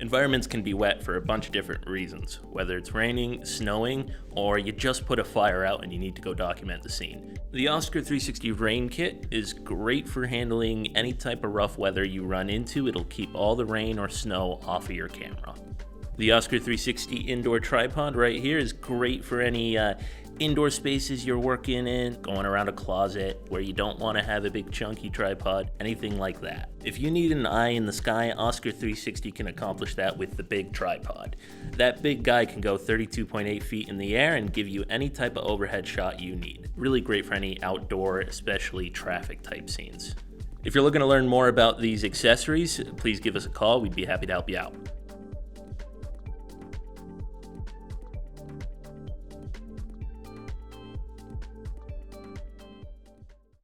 Environments can be wet for a bunch of different reasons, whether it's raining, snowing, or you just put a fire out and you need to go document the scene. The OSCR360 Rain Kit is great for handling any type of rough weather you run into. It'll keep all the rain or snow off of your camera. The OSCR360 indoor tripod right here is great for any indoor spaces you're working in, going around a closet where you don't want to have a big chunky tripod, anything like that. If you need an eye in the sky, OSCR360 can accomplish that with the big tripod. That big guy can go 32.8 feet in the air and give you any type of overhead shot you need. Really great for any outdoor, especially traffic type scenes. If you're looking to learn more about these accessories, please give us a call. We'd be happy to help you out.